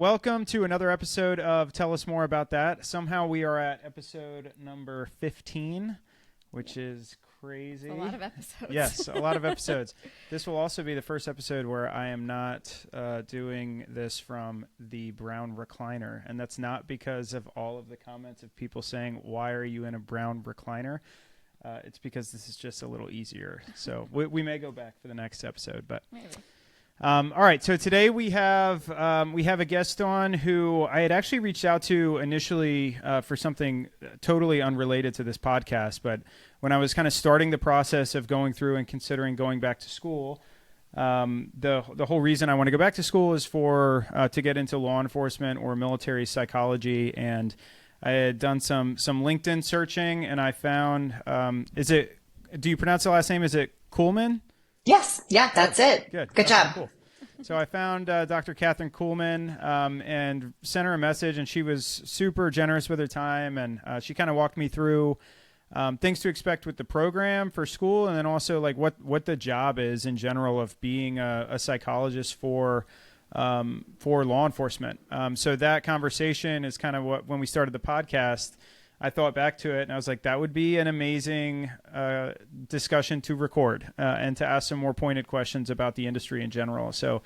welcome to another episode of Tell Us More About That. Somehow we are at episode number 15, which is crazy. A lot of episodes. Yes, a lot of episodes. This will also be the first episode where I am not doing this from the brown recliner, and that's not because of all of the comments of people saying, why are you in a brown recliner? It's because this is just a little easier. So we may go back for the next episode, but Maybe. All right. So today we have a guest on who I had actually reached out to initially for something totally unrelated to this podcast. But when I was kind of starting the process of going through and considering going back to school, the whole reason I want to go back to school is for to get into law enforcement or military psychology. And I had done some LinkedIn searching, and I found do you pronounce the last name? Is it Kuhlman? Yes. Yeah, that's it. Good Good job. Cool. So I found Dr. Katherine Kuhlman and sent her a message, and she was super generous with her time. And she kind of walked me through things to expect with the program for school, and then also like what the job is in general of being a psychologist for law enforcement. So that conversation is kind of what, when we started the podcast, I thought back to it and I was like, that would be an amazing discussion to record and to ask some more pointed questions about the industry in general. So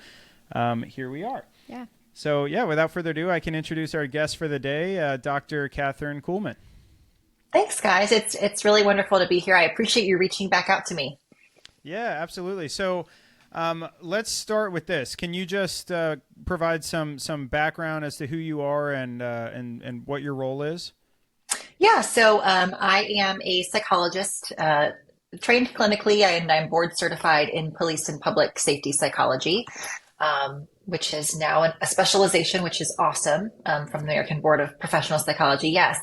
here we are. Yeah. So yeah, without further ado, I can introduce our guest for the day, Dr. Katherine Kuhlman. Thanks, guys. It's really wonderful to be here. I appreciate you reaching back out to me. Yeah, absolutely. So let's start with this. Can you just provide some background as to who you are and what your role is? Yeah, so I am a psychologist, trained clinically, and I'm board certified in police and public safety psychology, which is now a specialization, which is awesome, from the American Board of Professional Psychology. Yes,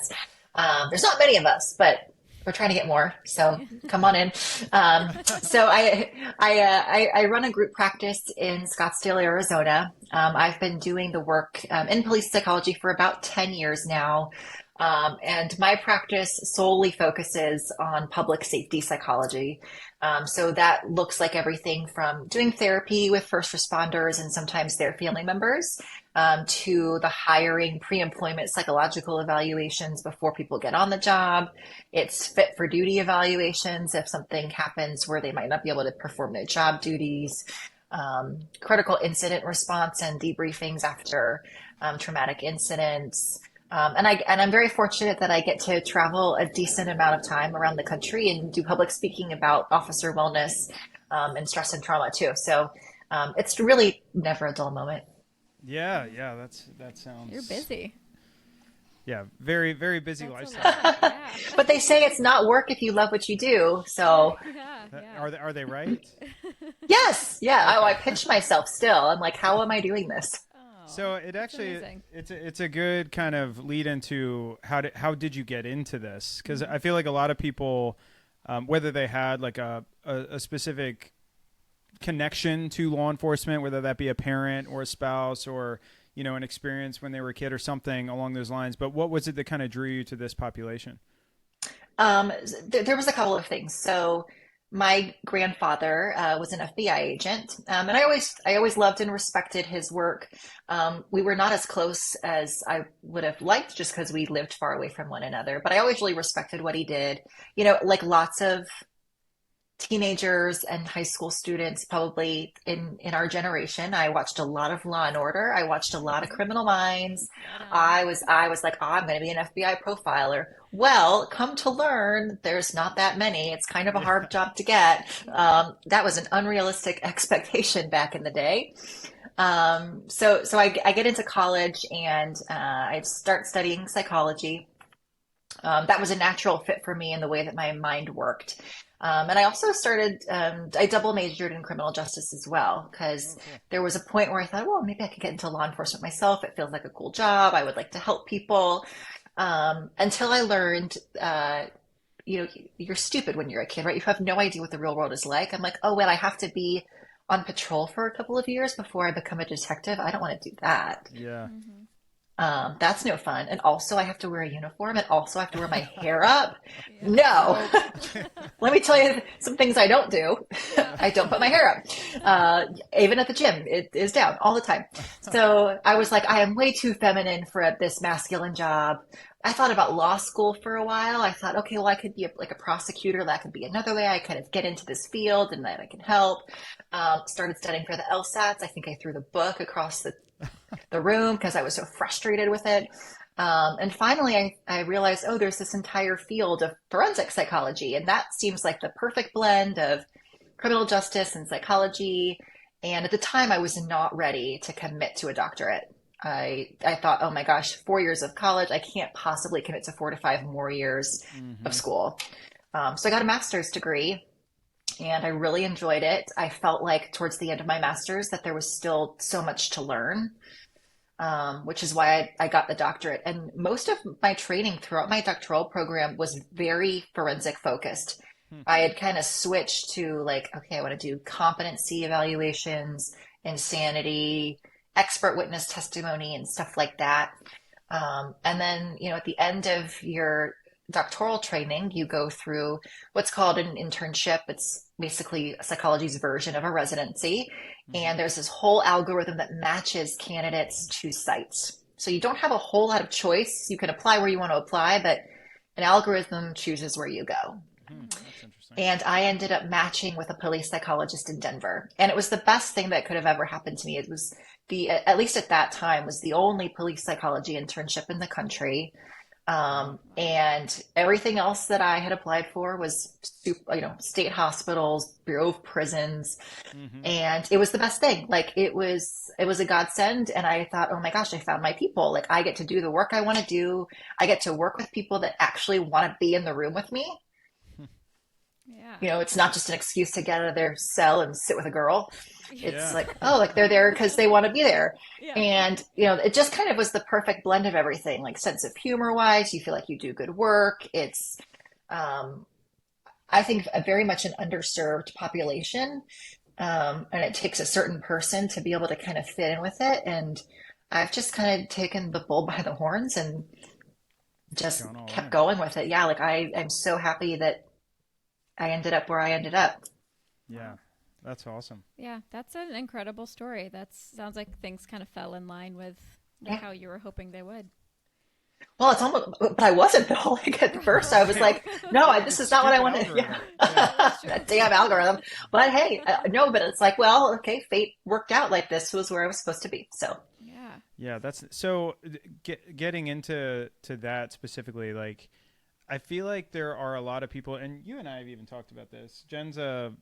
there's not many of us, but we're trying to get more, so come on in. So I run a group practice in Scottsdale, Arizona. I've been doing the work in police psychology for about 10 years now. And my practice solely focuses on public safety psychology. So that looks like everything from doing therapy with first responders and sometimes their family members, to the hiring pre-employment psychological evaluations before people get on the job. It's fit for duty evaluations if something happens where they might not be able to perform their job duties, critical incident response and debriefings after traumatic incidents. And I'm very fortunate that I get to travel a decent amount of time around the country and do public speaking about officer wellness and stress and trauma too. So it's really never a dull moment. Yeah, that sounds. You're busy. Yeah, very, very busy That's lifestyle. Yeah. But they say it's not work if you love what you do. So Yeah. Are they right? yes, yeah. I pitch myself still. I'm like, how am I doing this? So it actually amazing. it's a good kind of lead into how did you get into this? Because I feel like a lot of people, whether they had like a specific connection to law enforcement, whether that be a parent or a spouse or an experience when they were a kid or something along those lines. But what was it that kind of drew you to this population? There was a couple of things. So my grandfather was an FBI agent, and I always loved and respected his work. We were not as close as I would have liked just because we lived far away from one another, but I always really respected what he did. Like lots of teenagers and high school students probably in our generation, I watched a lot of Law and Order. I watched a lot of Criminal Minds. I was like, oh, I'm going to be an FBI profiler. Well, come to learn, there's not that many. It's kind of a hard job to get. That was an unrealistic expectation back in the day. So I get into college and I start studying psychology. That was a natural fit for me in the way that my mind worked. And I also I double majored in criminal justice as well, because there was a point where I thought, well, maybe I could get into law enforcement myself. It feels like a cool job. I would like to help people. Until I learned, you're stupid when you're a kid, right? You have no idea what the real world is like. I'm like, oh, well, I have to be on patrol for a couple of years before I become a detective. I don't want to do that. Yeah. That's no fun. And also I have to wear a uniform and also I have to wear my hair up. Yeah. No. Let me tell you some things I don't do. Yeah. I don't put my hair up. Even at the gym, it is down all the time. So I was like, I am way too feminine for this masculine job. I thought about law school for a while. I thought, okay, well, I could be like a prosecutor. That could be another way I kind of get into this field and that I can help. Started studying for the LSATs. I think I threw the book across the room because I was so frustrated with it. And finally, I realized, oh, there's this entire field of forensic psychology. And that seems like the perfect blend of criminal justice and psychology. And at the time, I was not ready to commit to a doctorate. I thought, oh my gosh, 4 years of college, I can't possibly commit to 4 to 5 more years of school. So I got a master's degree and I really enjoyed it. I felt like towards the end of my master's that there was still so much to learn, which is why I got the doctorate. And most of my training throughout my doctoral program was very forensic focused. I had kind of switched to like, okay, I want to do competency evaluations, insanity, expert witness testimony, and stuff like that. And then, at the end of your doctoral training, you go through what's called an internship. It's basically psychology's version of a residency. And there's this whole algorithm that matches candidates to sites. So you don't have a whole lot of choice. You can apply where you want to apply, but an algorithm chooses where you go. That's interesting. And I ended up matching with a police psychologist in Denver. And it was the best thing that could have ever happened to me. It was at least at that time, was the only police psychology internship in the country. And everything else that I had applied for was, state hospitals, Bureau of Prisons. And it was the best thing. Like it was a godsend. And I thought, oh my gosh, I found my people. Like I get to do the work I want to do. I get to work with people that actually want to be in the room with me. Yeah. It's not just an excuse to get out of their cell and sit with a girl. Yeah. It's like, oh, like they're there because they want to be there. Yeah. And, it just kind of was the perfect blend of everything, like sense of humor wise, you feel like you do good work. It's, I think very much an underserved population. And it takes a certain person to be able to kind of fit in with it. And I've just kind of taken the bull by the horns and just kept going with it. Yeah. Like I'm so happy that I ended up where I ended up. Yeah, that's awesome. Yeah, that's an incredible story. That sounds like things kind of fell in line with how you were hoping they would. Well, it's almost, but I wasn't though. Like at first I was like, no, this is not what I wanted. Yeah. That damn algorithm. But hey, no, but it's like, well, okay, fate worked out. Like this was where I was supposed to be. So. Yeah, that's so getting into that specifically, like, I feel like there are a lot of people, and you and I have even talked about this. Jen's a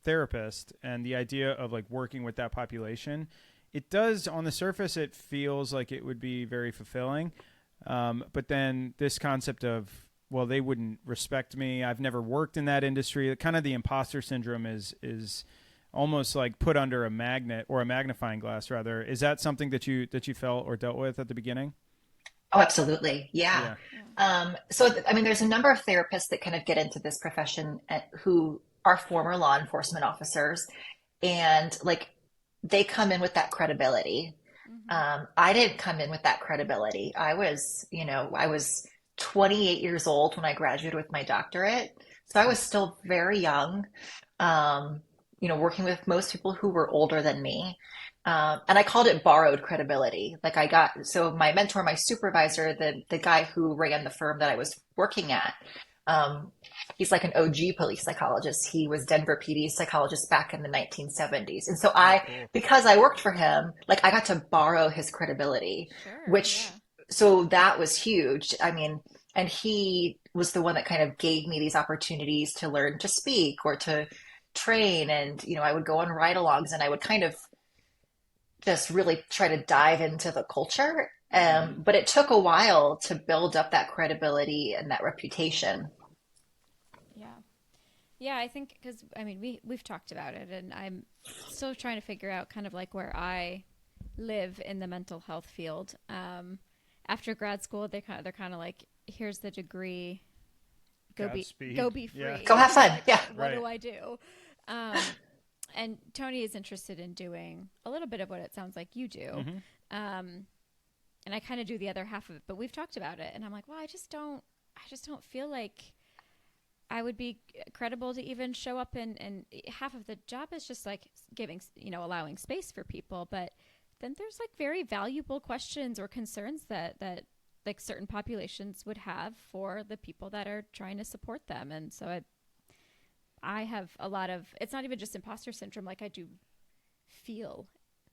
therapist, and the idea of like working with that population, it does on the surface, it feels like it would be very fulfilling. But then this concept of, well, they wouldn't respect me. I've never worked in that industry. Kind of the imposter syndrome is almost like put under a magnet or a magnifying glass rather. Is that something that you felt or dealt with at the beginning? Oh, absolutely. Yeah. So, there's a number of therapists that kind of get into this profession who are former law enforcement officers, and like they come in with that credibility. I didn't come in with that credibility. I was 28 years old when I graduated with my doctorate. So I was still very young, working with most people who were older than me. And I called it borrowed credibility. Like so my mentor, my supervisor, the guy who ran the firm that I was working at, he's like an OG police psychologist. He was Denver PD psychologist back in the 1970s. And so because I worked for him, like I got to borrow his credibility, so that was huge. And he was the one that kind of gave me these opportunities to learn to speak or to train. And, I would go on ride-alongs and I would kind of just really try to dive into the culture. But it took a while to build up that credibility and that reputation. Yeah, I think because, we've talked about it and I'm still trying to figure out kind of like where I live in the mental health field. After grad school, they're kind of like, here's the degree, go be free. Yeah. Go have fun. Yeah. What do I do? And Tony is interested in doing a little bit of what it sounds like you do. and I kind of do the other half of it, but we've talked about it, and I'm like, well, I just don't feel like I would be credible to even show up, and half of the job is just like giving, allowing space for people. But then there's like very valuable questions or concerns that like certain populations would have for the people that are trying to support them. And so I have a lot of, it's not even just imposter syndrome. Like I do feel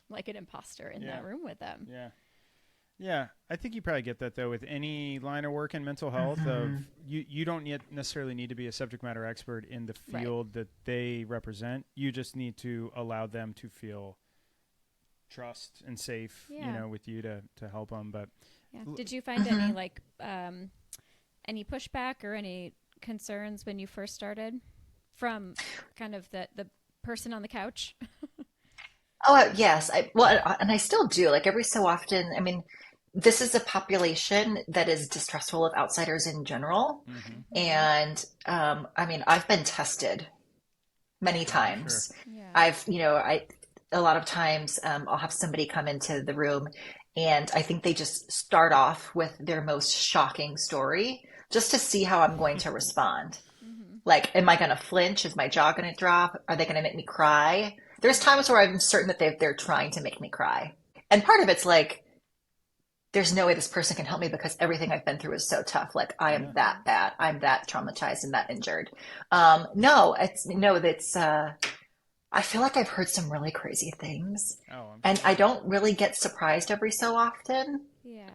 like an imposter in that room with them. Yeah. Yeah. I think you probably get that though with any line of work in mental health of you don't necessarily need to be a subject matter expert in the field that they represent. You just need to allow them to feel trust and safe, with you to help them. But did you find any like any pushback or any concerns when you first started from kind of the person on the couch? Oh, yes. And I still do. Like every so often, I mean, this is a population that is distrustful of outsiders in general. And I mean, I've been tested many times. Sure. Yeah. A lot of times I'll have somebody come into the room and I think they just start off with their most shocking story just to see how I'm going to respond. Like, am I going to flinch? Is my jaw going to drop? Are they going to make me cry? There's times where I'm certain that they're trying to make me cry. And part of it's like, there's no way this person can help me because everything I've been through is so tough. Like I am that bad. I'm that traumatized and that injured. I feel like I've heard some really crazy things and I don't really get surprised every so often. Yeah.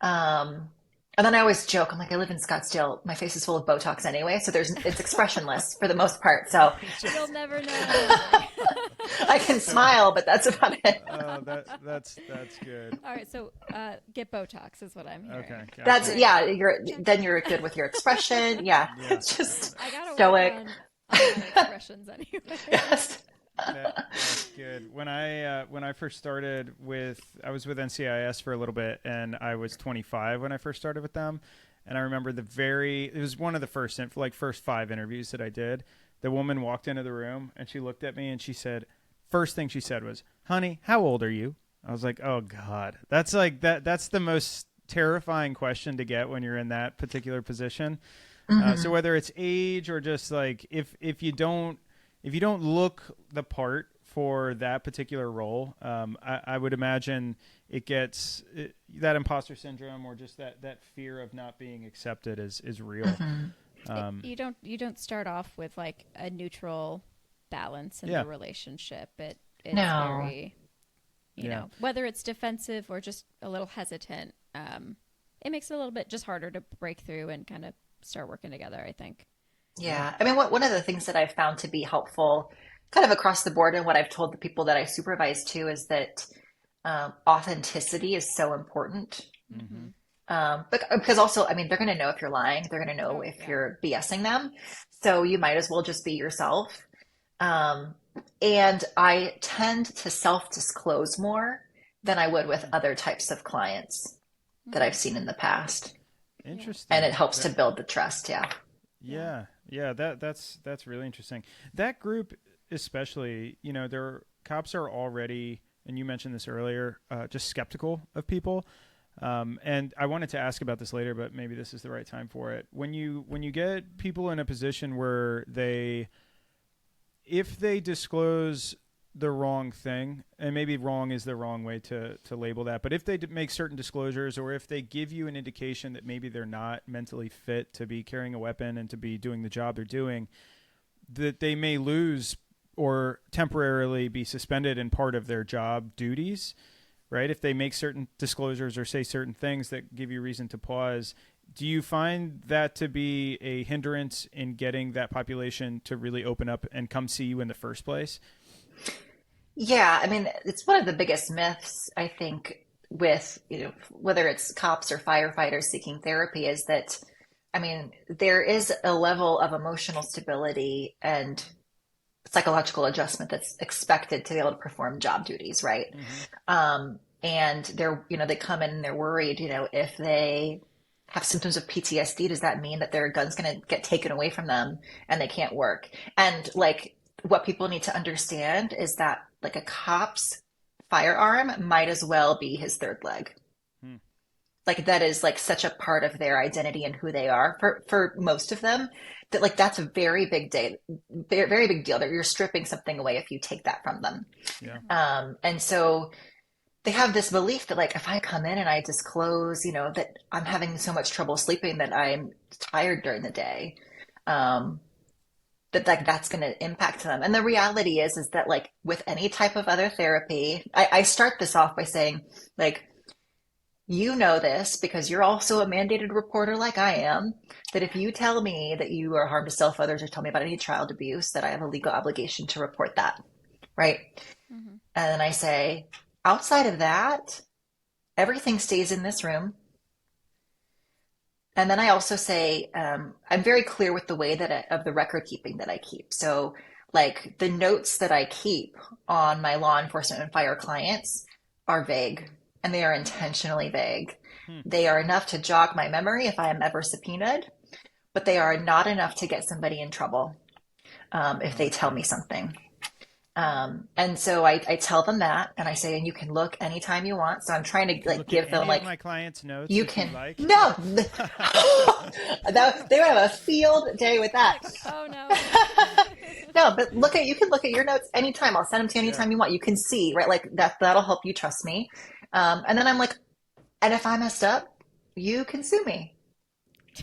And then I always joke, I'm like, I live in Scottsdale. My face is full of Botox anyway. So it's expressionless for the most part. So you'll never know. I can smile, but that's about it. That's good. All right. So, get Botox is what I'm hearing. Okay. That's, you're good with your expression. Yeah. It's just I gotta stoic. work on my expressions anyway. Yes. That's good. When I first started I was with NCIS for a little bit, and I was 25 when I first started with them. And I remember it was one of the first 5 interviews that I did. The woman walked into the room and she looked at me and she said, first thing she said was, "Honey, how old are you?" I was like, oh God, that's like that's the most terrifying question to get when you're in that particular position. So whether it's age or just like, if you don't look the part for that particular role, I would imagine it gets that imposter syndrome or just that fear of not being accepted is real. You don't start off with like a neutral balance in the relationship. It's very, whether it's defensive or just a little hesitant, it makes it a little bit just harder to break through and kind of start working together, I think. Yeah. I mean, one of the things that I've found to be helpful kind of across the board and what I've told the people that I supervise too is that authenticity is so important. Because also, I mean, they're going to know if you're lying. They're going to know if you're BSing them. So you might as well just be yourself. And I tend to self-disclose more than I would with other types of clients that I've seen in the past. Interesting. And it helps to build the trust. Yeah. Yeah. That's really interesting. That group, especially, their cops are already, and you mentioned this earlier, just skeptical of people. And I wanted to ask about this later, but maybe this is the right time for it. When you get people in a position where if they disclose the wrong thing, and maybe wrong is the wrong way to label that, but if they make certain disclosures or if they give you an indication that maybe they're not mentally fit to be carrying a weapon and to be doing the job they're doing, that they may lose or temporarily be suspended in part of their job duties, right? If they make certain disclosures or say certain things that give you reason to pause, do you find that to be a hindrance in getting that population to really open up and come see you in the first place? Yeah, I mean, it's one of the biggest myths, I think, with, whether it's cops or firefighters seeking therapy is that, I mean, there is a level of emotional stability and psychological adjustment that's expected to be able to perform job duties, right? And they come in and they're worried, if they have symptoms of PTSD, does that mean that their gun's going to get taken away from them and they can't work? And like, what people need to understand is that like a cop's firearm might as well be his third leg. like that is like such a part of their identity and who they are for most of them, that like that's a very big day, very, very big deal, that you're stripping something away if you take that from them. Yeah. And so they have this belief that like if I come in and I disclose, that I'm having so much trouble sleeping that I'm tired during the day, that like that's going to impact them. And the reality is that like with any type of other therapy, I start this off by saying like, this because you're also a mandated reporter like I am, that if you tell me that you are harm to self, others, or tell me about any child abuse, that I have a legal obligation to report that. Right. Mm-hmm. And then I say, outside of that, everything stays in this room. And then I also say, I'm very clear with the way of the record keeping that I keep. So like the notes that I keep on my law enforcement and fire clients are vague, and they are intentionally vague. They are enough to jog my memory if I am ever subpoenaed, but they are not enough to get somebody in trouble if they tell me something. And so I tell them that, and I say, and you can look anytime you want. So I'm trying to like give them like my clients' notes. You if can you like. no, they would have a field day with that. Oh no. No, but you can look at your notes anytime. I'll send them to you anytime you want. You can see, right? Like that'll help you trust me. And then I'm like, and if I messed up, you can sue me.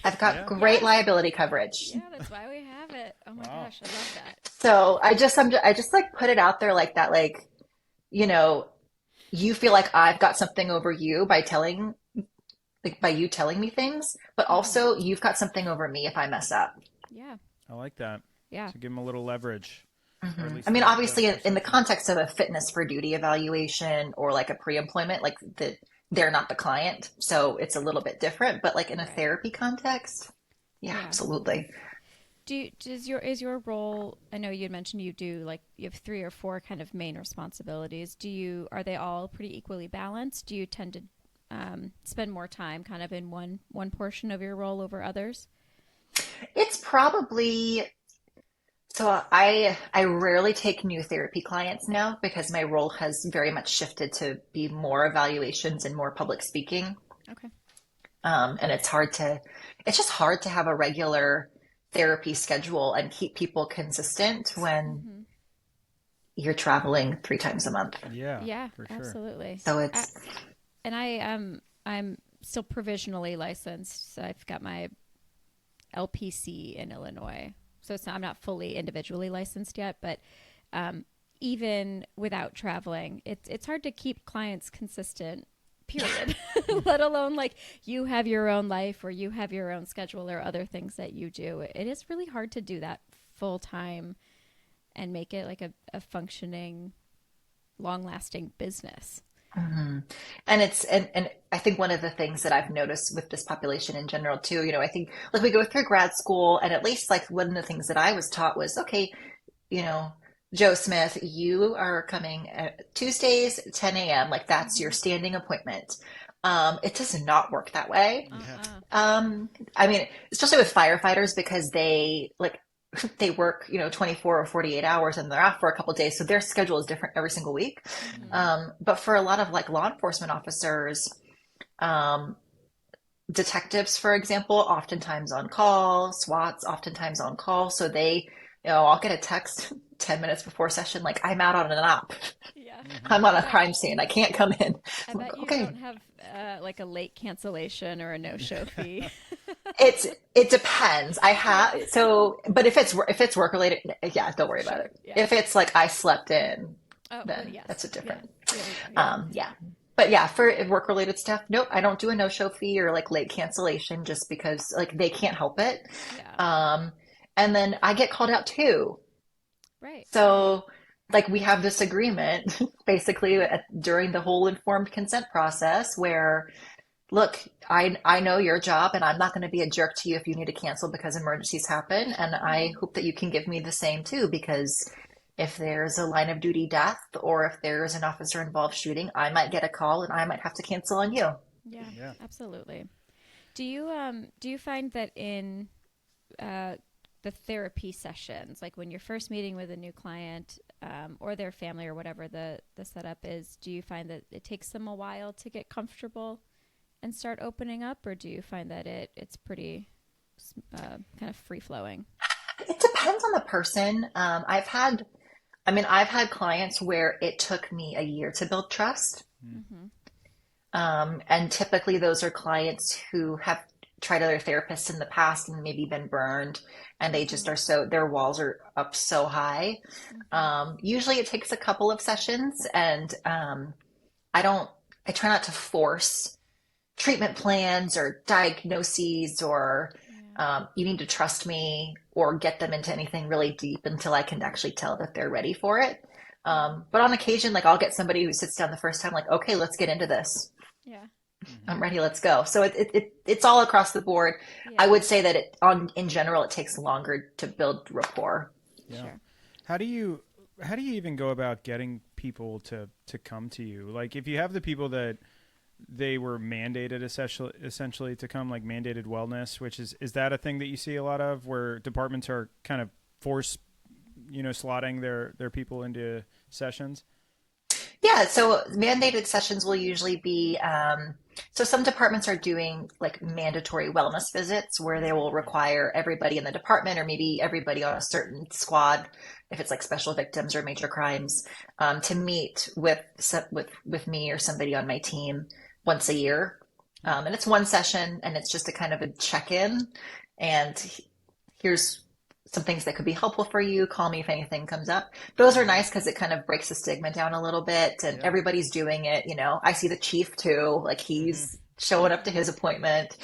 I've got great liability coverage. Yeah, that's why we have it. Oh my gosh, I love that. So I just like put it out there like that, like, you feel like I've got something over you by you telling me things, but also you've got something over me if I mess up. Yeah. I like that. Yeah. To give them a little leverage. Mm-hmm. I mean, obviously in the context of a fitness for duty evaluation or like a pre-employment, like they're not the client. So it's a little bit different, but like in a therapy context, absolutely. Is your role, I know you had mentioned you have 3 or 4 kind of main responsibilities. Are they all pretty equally balanced? Do you tend to spend more time kind of in one portion of your role over others? It's probably, so I rarely take new therapy clients now because my role has very much shifted to be more evaluations and more public speaking. Okay. And it's just hard to have a regular therapy schedule and keep people consistent when you're traveling 3 times a month. Yeah, for sure. absolutely. So it's, I'm still provisionally licensed. So I've got my LPC in Illinois. So I'm not fully individually licensed yet, but even without traveling, it's hard to keep clients consistent, period. Let alone like you have your own life or you have your own schedule or other things that you do. It is really hard to do that full time and make it like a functioning, long-lasting business. mm-hmm. And I think one of the things that I've noticed with this population in general too, I think like we go through grad school, and at least like one of the things that I was taught was, okay, Joe Smith, you are coming Tuesdays, 10 a.m. Like that's your standing appointment. It does not work that way. I mean, especially with firefighters, because they work, 24 or 48 hours and they're off for a couple of days. So their schedule is different every single week. But for a lot of like law enforcement officers, detectives, for example, oftentimes on call, SWATs oftentimes on call. So they, I'll get a text 10 minutes before session, like I'm out on an op. Yeah. I'm on a crime scene. I can't come in. I bet you don't have like a late cancellation or a no-show fee. It depends. But if it's work related, don't worry about it. Yeah. If it's like I slept in, then that's a different. But yeah, for work related stuff, nope, I don't do a no-show fee or like late cancellation just because like they can't help it. Yeah. And then I get called out too. Right. So like we have this agreement basically during the whole informed consent process where, look, I know your job and I'm not going to be a jerk to you if you need to cancel because emergencies happen. And I hope that you can give me the same too, because if there's a line of duty death or if there's an officer involved shooting, I might get a call and I might have to cancel on you. Yeah. Absolutely. Do you find that in the therapy sessions, like when you're first meeting with a new client or their family or whatever the setup is, do you find that it takes them a while to get comfortable and start opening up, or do you find that it's pretty kind of free flowing? It depends on the person. I've had clients where it took me a year to build trust. Mm-hmm. And typically those are clients who have tried other therapists in the past and maybe been burned, and they just are their walls are up so high. Usually it takes a couple of sessions, and I try not to force treatment plans or diagnoses or you need to trust me or get them into anything really deep until I can actually tell that they're ready for it. But on occasion, like I'll get somebody who sits down the first time, like, okay, let's get into this. Yeah. I'm ready. Let's go. So it's all across the board. Yeah. I would say that in general, it takes longer to build rapport. Yeah. Sure. How do you even go about getting people to come to you? Like if you have the people that they were mandated essentially to come, like mandated wellness, which is that a thing that you see a lot of, where departments are kind of slotting their people into sessions? Yeah, so mandated sessions will usually be, so some departments are doing like mandatory wellness visits where they will require everybody in the department or maybe everybody on a certain squad, if it's like special victims or major crimes, to meet with me or somebody on my team once a year. And it's one session, and it's just a kind of a check-in, and here's some things that could be helpful for you. Call me if anything comes up. Those are nice because it kind of breaks the stigma down a little bit, and everybody's doing it. I see the chief too, like he's showing up to his appointment.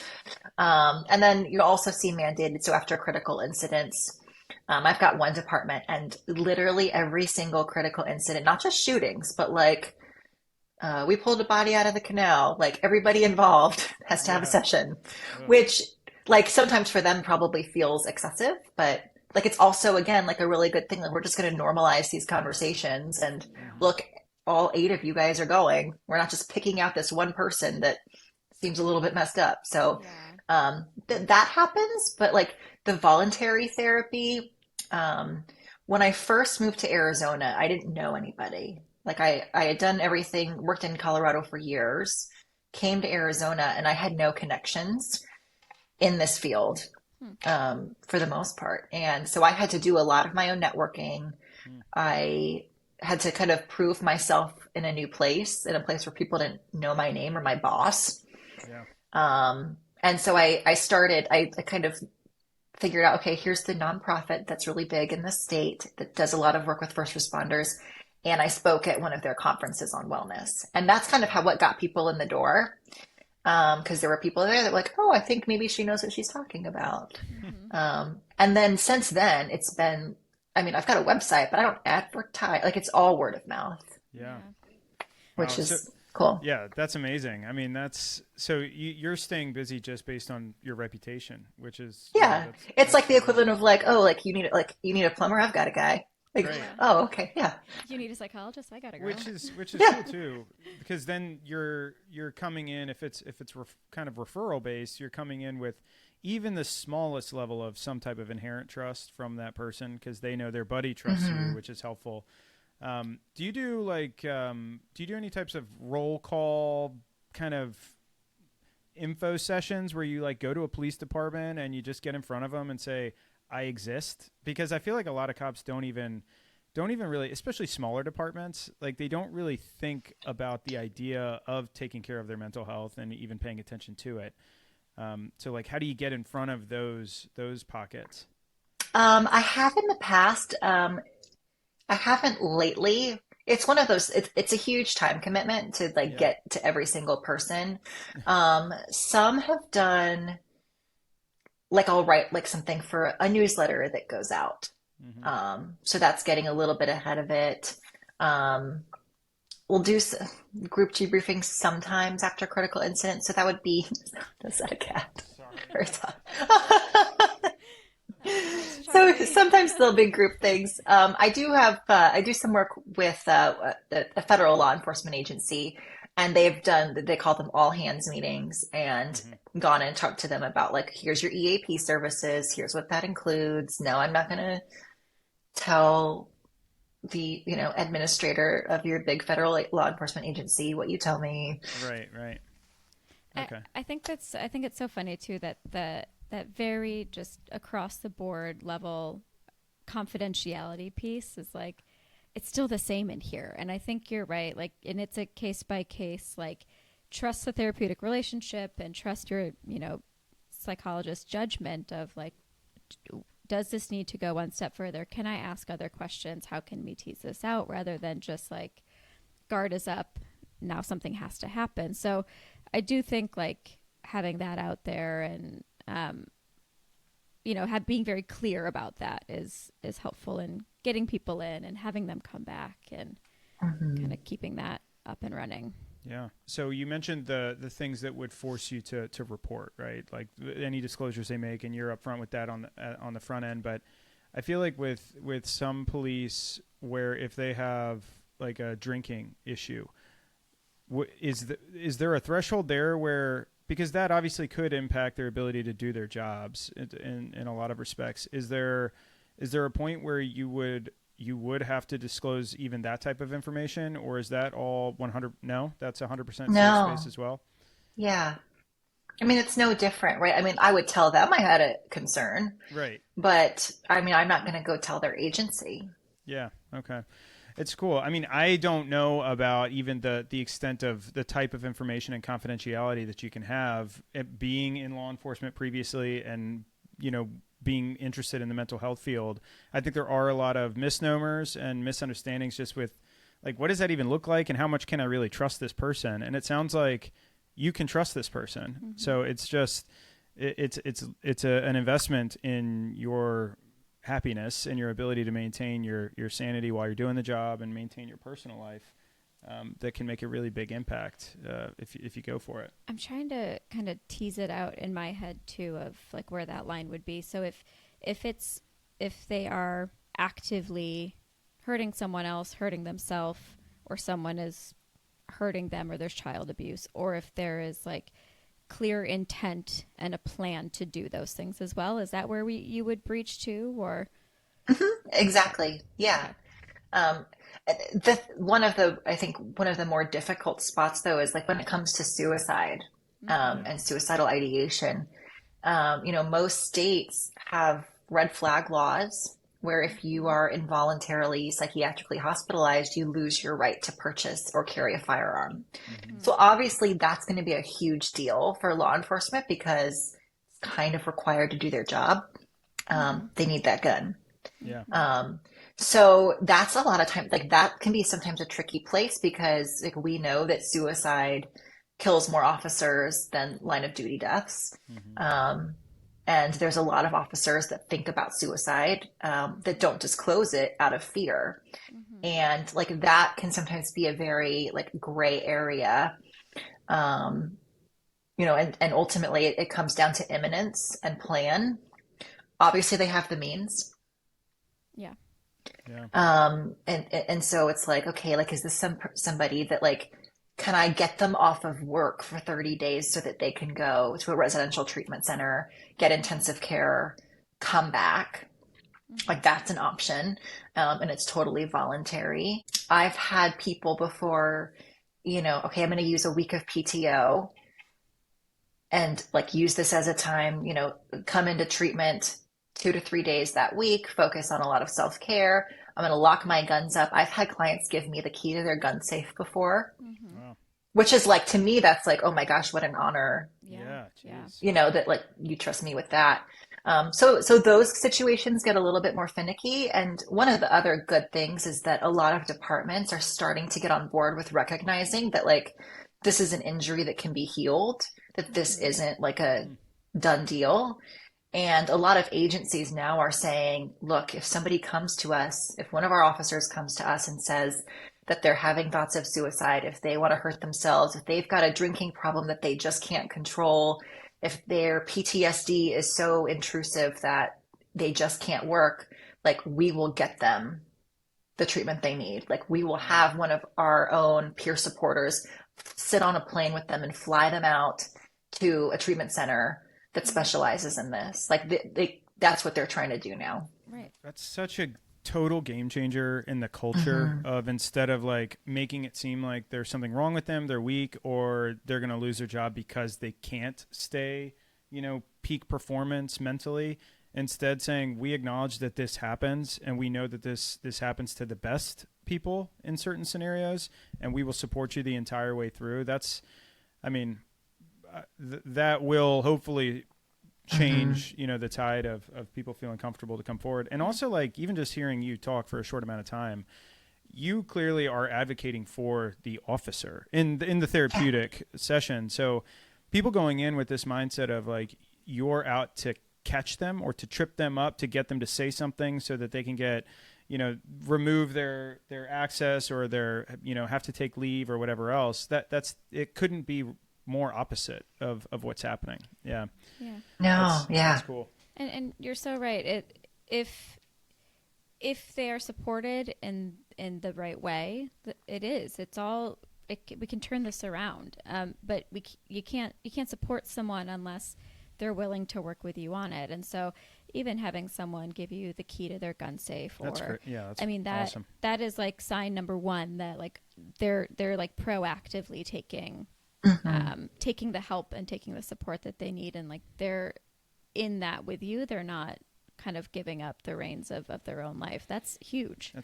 And then you also see mandated. So after critical incidents, I've got one department, and literally every single critical incident, not just shootings, but like we pulled a body out of the canal, like everybody involved has to have a session, which like sometimes for them probably feels excessive, but like it's also again like a really good thing. Like we're just going to normalize these conversations, and look, all 8 of you guys are going. We're not just picking out this one person that seems a little bit messed up. So that happens, but like the voluntary therapy, when I first moved to Arizona, I didn't know anybody. Like I had done everything, worked in Colorado for years, came to Arizona, and I had no connections in this field for the most part. And so I had to do a lot of my own networking. I had to kind of prove myself in a new place, in a place where people didn't know my name or my boss. And so I kind of figured out, okay, here's the nonprofit that's really big in the state that does a lot of work with first responders. And I spoke at one of their conferences on wellness. And that's kind of what got people in the door. Because there were people there that were like, oh, I think maybe she knows what she's talking about. And then since then, it's been, I've got a website, but I don't advertise. Like it's all word of mouth. Yeah. Which is cool. Yeah, that's amazing. So you're staying busy just based on your reputation, which is it's like the equivalent of like, oh, like you need a plumber. I've got a guy. Like, oh, okay, yeah. You need a psychologist? I got a girl. Which is cool too, because then you're coming in, if it's kind of referral based, you're coming in with even the smallest level of some type of inherent trust from that person, because they know their buddy trusts you, which is helpful. Do you do any types of roll call kind of info sessions where you like go to a police department and you just get in front of them and say, I exist? Because I feel like a lot of cops don't even really, especially smaller departments, like they don't really think about the idea of taking care of their mental health and even paying attention to it. So like, how do you get in front of those pockets? I have in the past. I haven't lately. It's one of those, it's a huge time commitment to like get to every single person. Some have done, like I'll write like something for a newsletter that goes out. So that's getting a little bit ahead of it. We'll do group debriefings sometimes after critical incidents. So that would be, is that a cat? So sometimes there'll be group things. I do some work with a federal law enforcement agency, and they call them all hands meetings, and gone and talked to them about like, here's your EAP services. Here's what that includes. No, I'm not going to tell the, administrator of your big federal law enforcement agency what you tell me. Right. Okay. I think it's so funny too that that very just across the board level confidentiality piece is like, it's still the same in here. And I think you're right. Like, and it's a case by case, like, trust the therapeutic relationship and trust your, psychologist judgment of like, does this need to go one step further? Can I ask other questions? How can we tease this out, rather than just like, guard is up, now something has to happen. So I do think like having that out there and, being very clear about that is helpful in getting people in and having them come back and kind of keeping that up and running. Yeah. So you mentioned the things that would force you to report, right? Like any disclosures they make, and you're upfront with that on the front end. But I feel like with some police, where if they have like a drinking issue, is there a threshold there where, because that obviously could impact their ability to do their jobs in a lot of respects. Is there a point where you would have to disclose even that type of information, or is that all 100? No, that's 100% safe space as well. Yeah. I mean, it's no different, right? I mean, I would tell them I had a concern, right? But I mean, I'm not going to go tell their agency. Yeah. Okay. It's cool. I mean, I don't know about even the extent of the type of information and confidentiality that you can have being in law enforcement previously and, being interested in the mental health field. I think there are a lot of misnomers and misunderstandings just with like, what does that even look like and how much can I really trust this person? And it sounds like you can trust this person. Mm-hmm. So it's just, it's an investment in your happiness and your ability to maintain your sanity while you're doing the job and maintain your personal life, that can make a really big impact if you go for it. I'm trying to kind of tease it out in my head too of like where that line would be. So if they are actively hurting someone else, hurting themselves, or someone is hurting them, or there's child abuse, or if there is like clear intent and a plan to do those things as well, is that where you would breach too, or? Exactly. Yeah. One of the more difficult spots though is like when it comes to suicide, and suicidal ideation. Most states have red flag laws where if you are involuntarily psychiatrically hospitalized, you lose your right to purchase or carry a firearm. Mm-hmm. So obviously that's going to be a huge deal for law enforcement because it's kind of required to do their job. They need that gun. Yeah. So that's a lot of times, like that can be sometimes a tricky place because like we know that suicide kills more officers than line of duty deaths. Mm-hmm. And there's a lot of officers that think about suicide, that don't disclose it out of fear. Mm-hmm. And like that can sometimes be a very like gray area. And ultimately it comes down to imminence and plan. Obviously they have the means. Yeah. Yeah. And so it's like, okay, like, is this somebody that like, can I get them off of work for 30 days so that they can go to a residential treatment center, get intensive care, come back? Like that's an option. And it's totally voluntary. I've had people before, okay, I'm going to use a week of PTO and like use this as a time, come into treatment 2 to 3 days that week, focus on a lot of self-care. I'm going to lock my guns up. I've had clients give me the key to their gun safe before, wow. Which is like, to me, that's like, oh my gosh, what an honor. Yeah. That like you trust me with that. So those situations get a little bit more finicky. And one of the other good things is that a lot of departments are starting to get on board with recognizing that like, this is an injury that can be healed, that this isn't like a done deal. And a lot of agencies now are saying, look, if somebody comes to us, if one of our officers comes to us and says that they're having thoughts of suicide, if they want to hurt themselves, if they've got a drinking problem that they just can't control, if their PTSD is so intrusive that they just can't work, like we will get them the treatment they need. Like we will have one of our own peer supporters sit on a plane with them and fly them out to a treatment center that specializes in this. Like that's what they're trying to do now. Right. That's such a total game changer in the culture of, instead of like making it seem like there's something wrong with them, they're weak, or they're going to lose their job because they can't stay, peak performance mentally. Instead saying, we acknowledge that this happens, and we know that this happens to the best people in certain scenarios, and we will support you the entire way through. That's, that will hopefully change, the tide of people feeling comfortable to come forward. And also, like, even just hearing you talk for a short amount of time, you clearly are advocating for the officer in the therapeutic session. So people going in with this mindset of like, you're out to catch them or to trip them up, to get them to say something so that they can get, remove their access, or their, have to take leave or whatever else. It couldn't be more opposite of what's happening. Yeah. Yeah. No. That's cool. And you're so right. If they are supported in the right way, we can turn this around. But you can't support someone unless they're willing to work with you on it. And so even having someone give you the key to their gun safe, or that's great. Yeah, that's awesome. That is like sign number one that like they're like proactively taking the help and taking the support that they need, and like they're in that with you. They're not kind of giving up the reins of their own life. That's huge.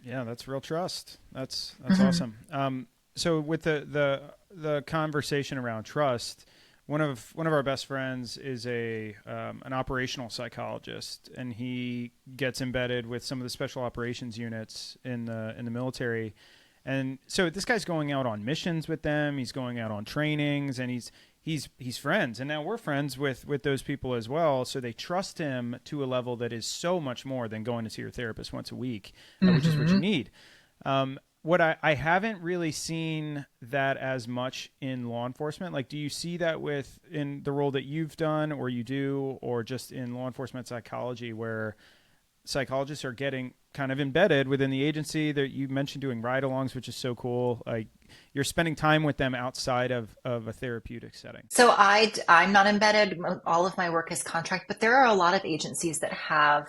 That's real trust. That's awesome. So with the conversation around trust, one of our best friends is an operational psychologist, and he gets embedded with some of the special operations units in the military. And so this guy's going out on missions with them. He's going out on trainings, and he's friends. And now we're friends with those people as well. So they trust him to a level that is so much more than going to see your therapist once a week, which is what you need. What I haven't really seen that as much in law enforcement. Like, do you see that in the role that you've done, or you do, or just in law enforcement psychology, where psychologists are getting kind of embedded within the agency? That you mentioned doing ride-alongs, which is so cool. Like, you're spending time with them outside of a therapeutic setting. So I'm not embedded. All of my work is contract, but there are a lot of agencies that have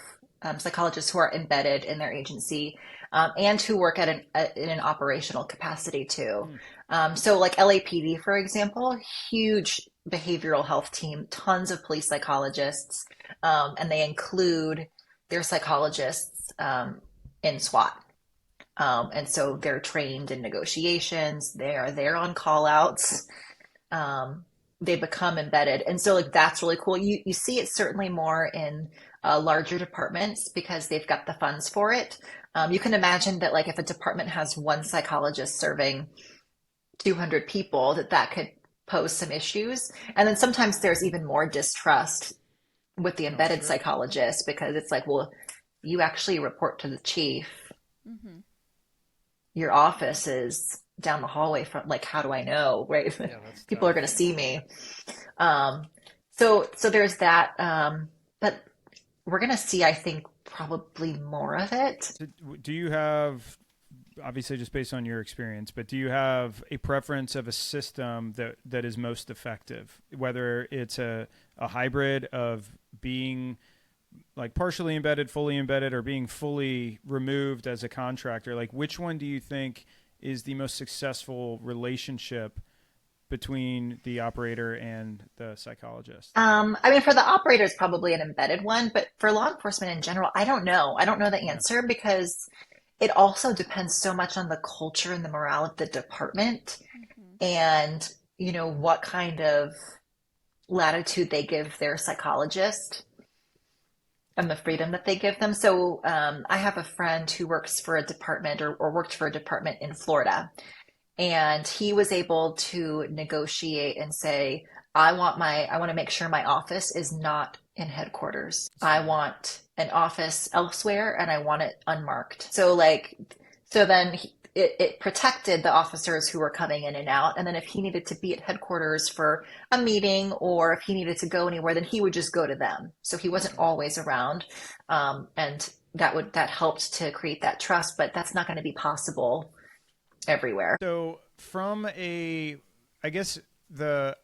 psychologists who are embedded in their agency, and who work in an operational capacity too. So like LAPD, for example, huge behavioral health team, tons of police psychologists, and they include their psychologists in SWAT. And so they're trained in negotiations. They are there on call outs. They become embedded. And so like, that's really cool. You see it certainly more in larger departments because they've got the funds for it. You can imagine that like if a department has one psychologist serving 200 people, that could pose some issues. And then sometimes there's even more distrust with the embedded psychologist, because it's like, well, you actually report to the chief. Mm-hmm. Your office is down the hallway from, like, how do I know, right? Yeah, people are going to see me. So there's that. But we're going to see, I think, probably more of it. Do you have, obviously just based on your experience, but do you have a preference of a system that is most effective, whether it's a hybrid of being like partially embedded, fully embedded, or being fully removed as a contractor? Like, which one do you think is the most successful relationship between the operator and the psychologist? I mean, for the operator, it's probably an embedded one, but for law enforcement in general, I don't know. I don't know the answer, because it also depends so much on the culture and the morale of the department, and, what kind of latitude they give their psychologist and the freedom that they give them. So I have a friend who works for a department or worked for a department in Florida. And he was able to negotiate and say, I want to make sure my office is not in headquarters. I want an office elsewhere, and I want it unmarked. So then it protected the officers who were coming in and out. And then if he needed to be at headquarters for a meeting, or if he needed to go anywhere, then he would just go to them. So he wasn't always around. And that helped to create that trust, but that's not going to be possible everywhere. So I guess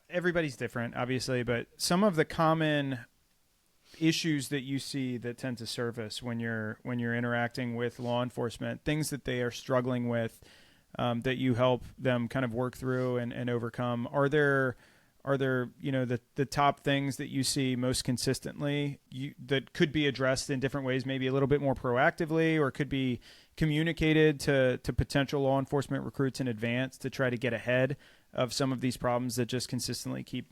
everybody's different, obviously, but some of the common issues that you see that tend to surface when you're interacting with law enforcement, things that they are struggling with, that you help them kind of work through and overcome? Are there the top things that you see most consistently that could be addressed in different ways, maybe a little bit more proactively, or could be communicated to potential law enforcement recruits in advance to try to get ahead of some of these problems that just consistently keep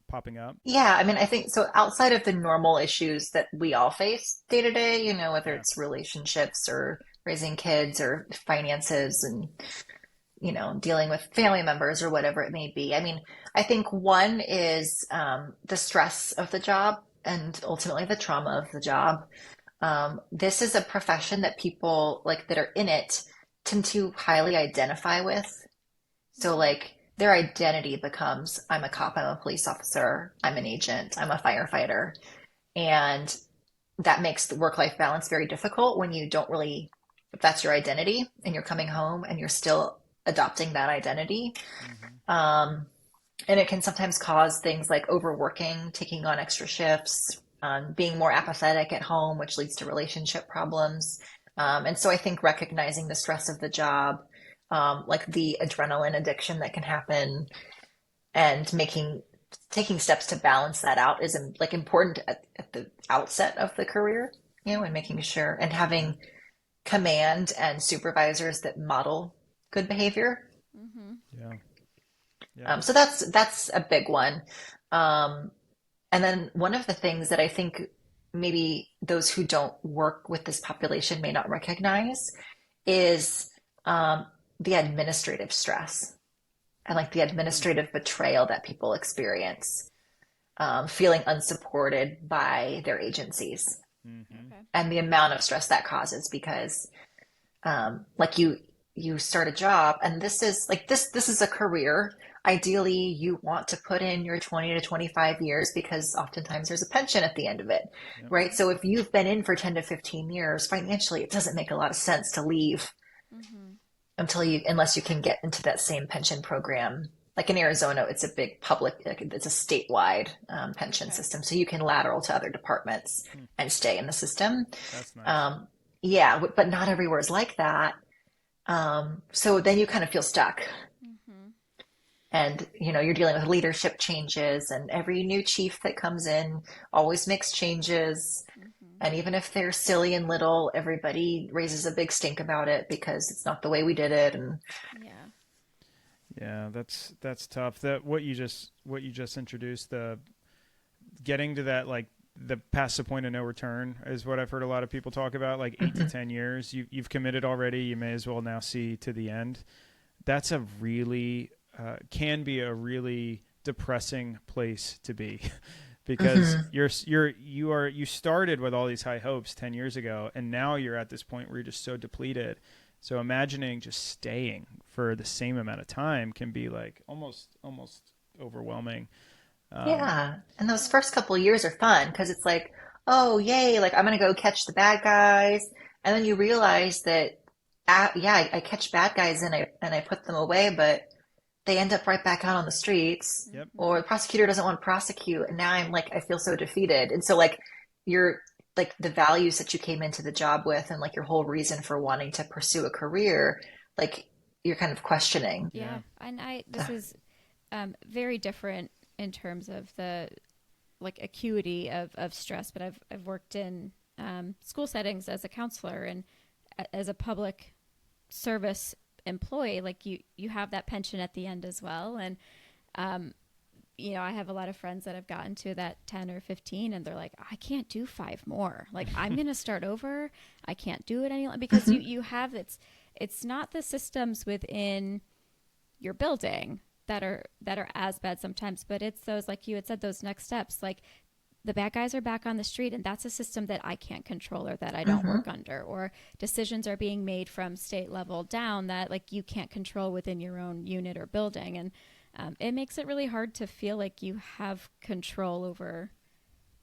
popping up? Yeah, I mean, I think so. Outside of the normal issues that we all face day to day, whether Yeah. it's relationships or raising kids or finances and, dealing with family members or whatever it may be. I mean, I think one is the stress of the job and ultimately the trauma of the job. This is a profession that people like that are in it tend to highly identify with. So like their identity becomes, I'm a cop, I'm a police officer, I'm an agent, I'm a firefighter. And that makes the work-life balance very difficult when you don't really, if that's your identity and you're coming home and you're still adopting that identity. And it can sometimes cause things like overworking, taking on extra shifts, being more apathetic at home, which leads to relationship problems. And so I think recognizing the stress of the job, like the adrenaline addiction that can happen, and taking steps to balance that out is like important at the outset of the career, and making sure and having command and supervisors that model good behavior. Yeah. So that's a big one. And then one of the things that I think maybe those who don't work with this population may not recognize is the administrative stress and like the administrative betrayal that people experience, feeling unsupported by their agencies, and the amount of stress that causes because like you start a job and this is a career. Ideally, you want to put in your 20 to 25 years because oftentimes there's a pension at the end of it, right? So if you've been in for 10 to 15 years, financially, it doesn't make a lot of sense to leave unless you can get into that same pension program. Like in Arizona, it's a big it's a statewide pension system. So you can lateral to other departments and stay in the system. That's nice. Yeah, but not everywhere is like that. So then you kind of feel stuck. And, you're dealing with leadership changes, and every new chief that comes in always makes changes. And even if they're silly and little, everybody raises a big stink about it because it's not the way we did it. And yeah, that's tough. That what you just introduced, the getting to that, like the past the point of no return, is what I've heard a lot of people talk about. Like 8 to 10 years, you've committed already. You may as well now see to the end. That's a really can be a really depressing place to be because you started with all these high hopes 10 years ago, and now you're at this point where you're just so depleted. So imagining just staying for the same amount of time can be like almost overwhelming. yeah. And those first couple of years are fun because it's like, oh, yay, like I'm going to go catch the bad guys. And then you realize that, I catch bad guys and I put them away, but they end up right back out on the streets, or the prosecutor doesn't want to prosecute. And now I feel so defeated. And so like you're like the values that you came into the job with and like your whole reason for wanting to pursue a career, like you're kind of questioning. Yeah. And this is very different in terms of the like acuity of stress, but I've worked in school settings as a counselor and as a public service employee. Like you have that pension at the end as well. And I have a lot of friends that have gotten to that 10 or 15 and they're like, I can't do 5 more. Like I'm going to start over. I can't do it any longer because you have it's not the systems within your building that are as bad sometimes, but it's those, like you had said, those next steps. Like the bad guys are back on the street, and that's a system that I can't control or that I don't work under, or decisions are being made from state level down that like you can't control within your own unit or building. And it makes it really hard to feel like you have control over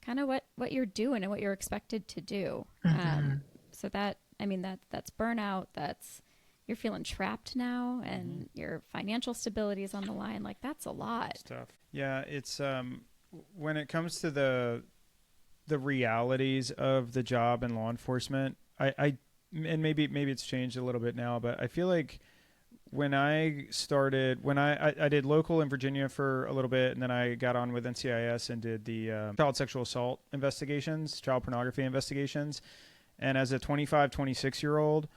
kind of what you're doing and what you're expected to do. So that's burnout. You're feeling trapped now, and your financial stability is on the line. Like that's a lot. It's tough. Yeah. It's, when it comes to the the realities of the job in law enforcement. And maybe it's changed a little bit now, but I feel like when I started, I did local in Virginia for a little bit, and then I got on with NCIS and did the child sexual assault investigations, child pornography investigations. And as a 25, 26-year-old,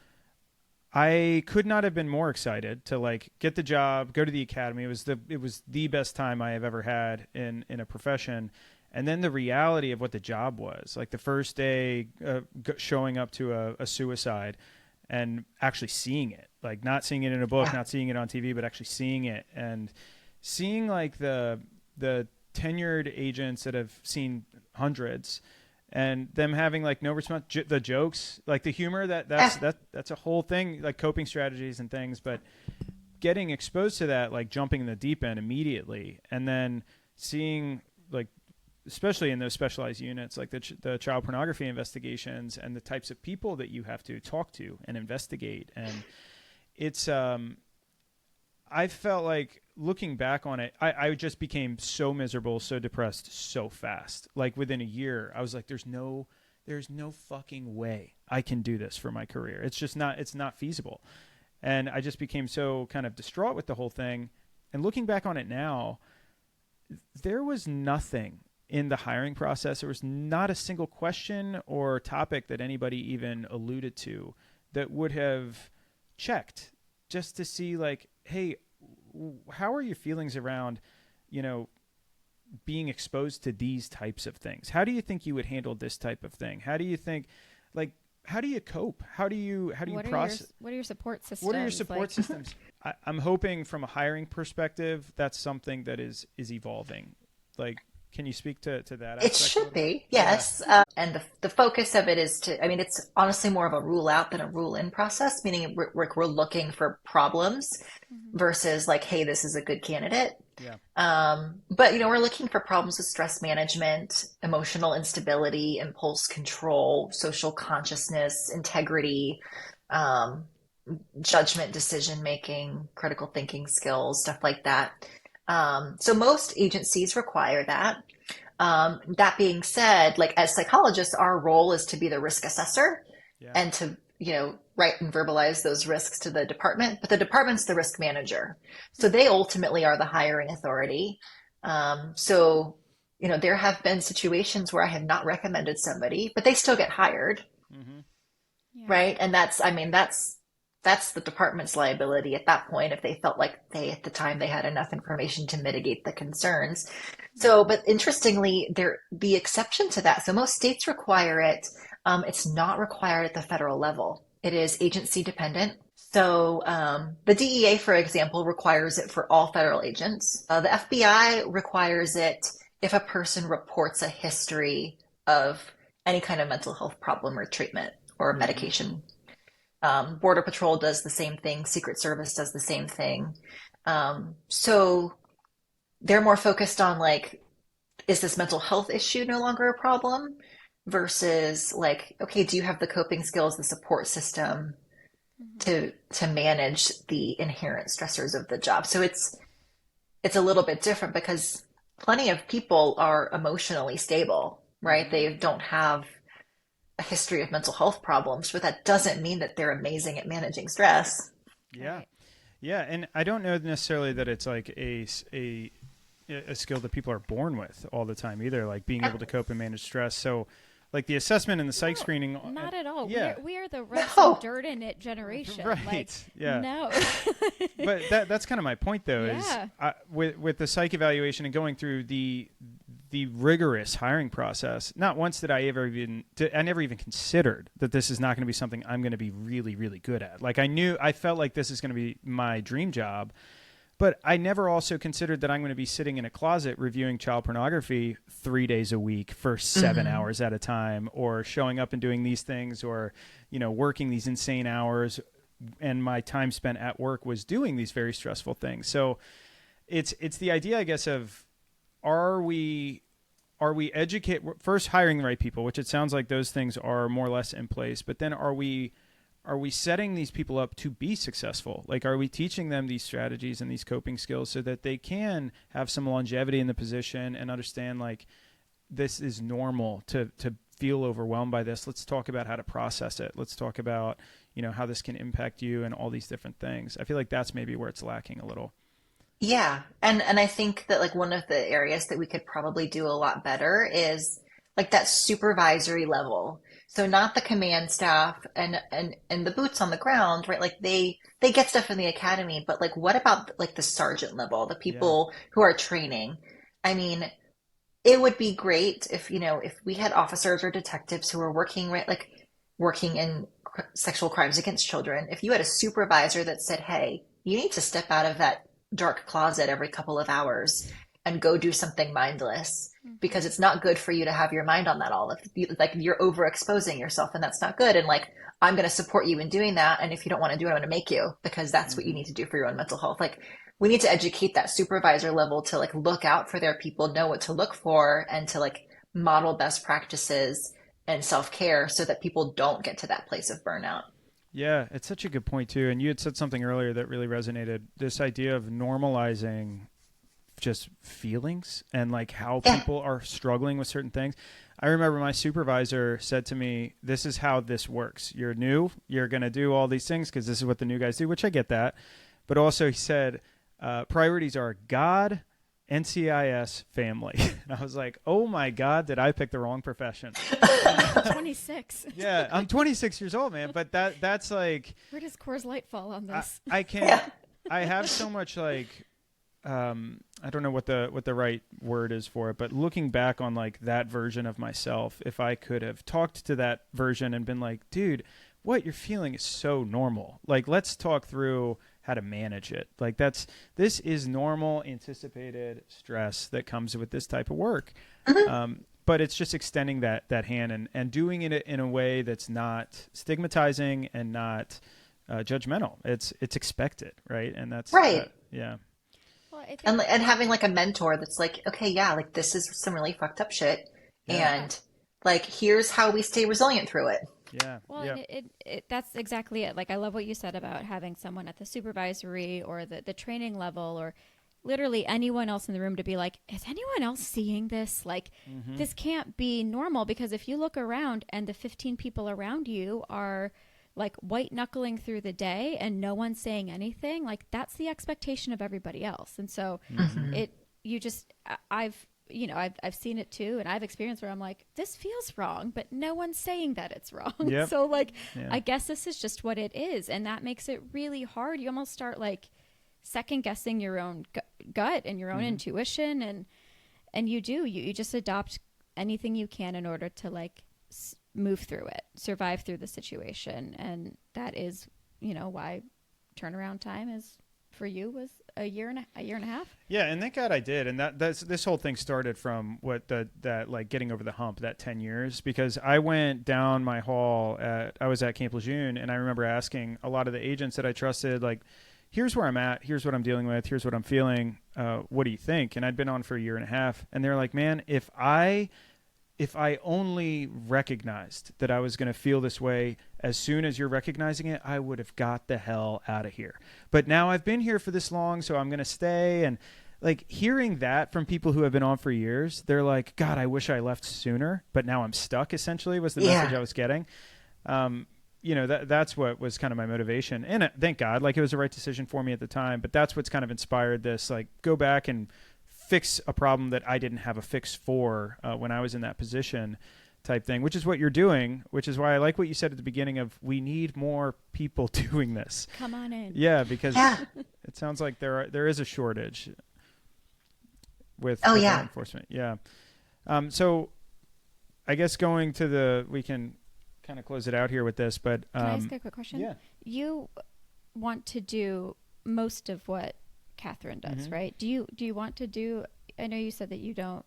I could not have been more excited to like get the job, go to the academy. It was the best time I have ever had in a profession. And then the reality of what the job was, like the first day showing up to a suicide and actually seeing it, like not seeing it in a book, not seeing it on TV, but actually seeing it and seeing like the tenured agents that have seen hundreds and them having like no response, the jokes, like the humor, that's a whole thing, like coping strategies and things, but getting exposed to that, like jumping in the deep end immediately. And then seeing like, especially in those specialized units, like the child pornography investigations and the types of people that you have to talk to and investigate. And it's, I felt like looking back on it, I just became so miserable, so depressed so fast. Like within a year, I was like, there's no fucking way I can do this for my career. It's not feasible. And I just became so kind of distraught with the whole thing. And looking back on it now, there was nothing in the hiring process. There was not a single question or topic that anybody even alluded to that would have checked just to see like, hey, how are your feelings around, being exposed to these types of things? How do you think you would handle this type of thing? How do you think, like, how do you cope? How do you process? What are your support systems? What are your support systems? I'm hoping from a hiring perspective, that's something that is evolving. Like, can you speak to that? It should be, yes. Yeah. And the focus of it is it's honestly more of a rule out than a rule in process, meaning we're looking for problems versus like, hey, this is a good candidate. Yeah. But, we're looking for problems with stress management, emotional instability, impulse control, social consciousness, integrity, judgment, decision making, critical thinking skills, stuff like that. So most agencies require that. That being said, like as psychologists, our role is to be the risk assessor and to, write and verbalize those risks to the department, but the department's the risk manager. So they ultimately are the hiring authority. So, there have been situations where I have not recommended somebody, but they still get hired. Mm-hmm. Yeah. Right. And that's the department's liability at that point if they felt like at the time they had enough information to mitigate the concerns. So, but interestingly, the exception to that. So most states require it. It's not required at the federal level. It is agency dependent. So the DEA, for example, requires it for all federal agents. The FBI requires it if a person reports a history of any kind of mental health problem or treatment or medication. Border Patrol does the same thing. Secret Service does the same thing. So they're more focused on like, is this mental health issue no longer a problem versus like, okay, do you have the coping skills, the support system to manage the inherent stressors of the job? So it's a little bit different because plenty of people are emotionally stable, right? They don't have a history of mental health problems, but that doesn't mean that they're amazing at managing stress. Yeah. Yeah. And I don't know necessarily that it's like a skill that people are born with all the time either, like being able to cope and manage stress. So like the assessment and the psych screening. Not at all. Yeah. We are the rub some dirt in it generation. Right. Like, yeah. No. But that's kind of my point though, is with the psych evaluation and going through the rigorous hiring process, not once did I ever I never even considered that this is not going to be something I'm going to be really, really good at. Like I felt like this is going to be my dream job, but I never also considered that I'm going to be sitting in a closet reviewing child pornography 3 days a week for 7 hours at a time, or showing up and doing these things, or, working these insane hours. And my time spent at work was doing these very stressful things. So it's the idea, I guess, of are we first hiring the right people, which it sounds like those things are more or less in place, but then are we setting these people up to be successful? Like, are we teaching them these strategies and these coping skills so that they can have some longevity in the position and understand, like, this is normal to feel overwhelmed by this. Let's talk about how to process it. Let's talk about, how this can impact you and all these different things. I feel like that's maybe where it's lacking a little. Yeah. And I think that like one of the areas that we could probably do a lot better is like that supervisory level. So not the command staff and the boots on the ground, right? Like they get stuff in the academy, but like what about like the sergeant level, the people who are training? I mean, it would be great if, if we had officers or detectives who are working, right, like working in sexual crimes against children. If you had a supervisor that said, hey, you need to step out of that dark closet every couple of hours and go do something mindless because it's not good for you to have your mind on that all of like you're overexposing yourself and that's not good. And like, I'm going to support you in doing that. And if you don't want to do it, I'm going to make you because that's what you need to do for your own mental health. Like we need to educate that supervisor level to like look out for their people, know what to look for and to like model best practices and self-care so that people don't get to that place of burnout. Yeah, it's such a good point too. And you had said something earlier that really resonated. This idea of normalizing just feelings and like how people are struggling with certain things. I remember my supervisor said to me, this is how this works. You're new. You're going to do all these things because this is what the new guys do, which I get that. But also he said, priorities are God, NCIS, family. And I was like, oh my God, did I pick the wrong profession? 26. Yeah, I'm 26 years old, man. But that's like, where does Coors Light fall on this? I can't. I have so much like, I don't know what the right word is for it, but looking back on like that version of myself, if I could have talked to that version and been like, dude, what you're feeling is so normal. Like, let's talk through how to manage it. Like this is normal, anticipated stress that comes with this type of work. But it's just extending that hand and doing it in a way that's not stigmatizing and not judgmental. It's expected, right? And that's right. Yeah. Well, I think And having like a mentor that's like, okay, yeah, like this is some really fucked up shit. Yeah. And like, here's how we stay resilient through it. Yeah. Well, Yeah. and that's exactly it. Like, I love what you said about having someone at the supervisory or the training level or literally anyone else in the room to be like, is anyone else seeing this? Like, this can't be normal because if you look around and the 15 people around you are like white knuckling through the day and no one's saying anything, like that's the expectation of everybody else. And so I've seen it too. And I've experienced where I'm like, this feels wrong, but no one's saying that it's wrong. Yep. So like, I guess this is just what it is. And that makes it really hard. You almost start like second guessing your own gut and your own intuition. And you just adopt anything you can in order to like move through it, survive through the situation. And that is, why turnaround time is for you was a year and a half. Yeah. And thank God I did. And this whole thing started from that like getting over the hump, that 10 years, because I went down my hall I was at Camp Lejeune and I remember asking a lot of the agents that I trusted, like, here's where I'm at, here's what I'm dealing with, here's what I'm feeling. What do you think? And I'd been on for a year and a half and they're like, man, if I only recognized that I was going to feel this way as soon as you're recognizing it, I would have got the hell out of here. But now I've been here for this long, so I'm going to stay. And like hearing that from people who have been on for years, they're like, God, I wish I left sooner, but now I'm stuck, essentially, was the message I was getting. That's what was kind of my motivation. And thank God, like it was the right decision for me at the time, but that's what's kind of inspired this, like go back and fix a problem that I didn't have a fix for when I was in that position type thing, which is what you're doing, which is why I like what you said at the beginning of we need more people doing this. Come on in. Yeah, because it sounds like there is a shortage with law enforcement. Yeah. So I guess we can kind of close it out here with this, but can I ask a quick question? Yeah. You want to do most of what Katherine does, right? Do you want to do, I know you said that you don't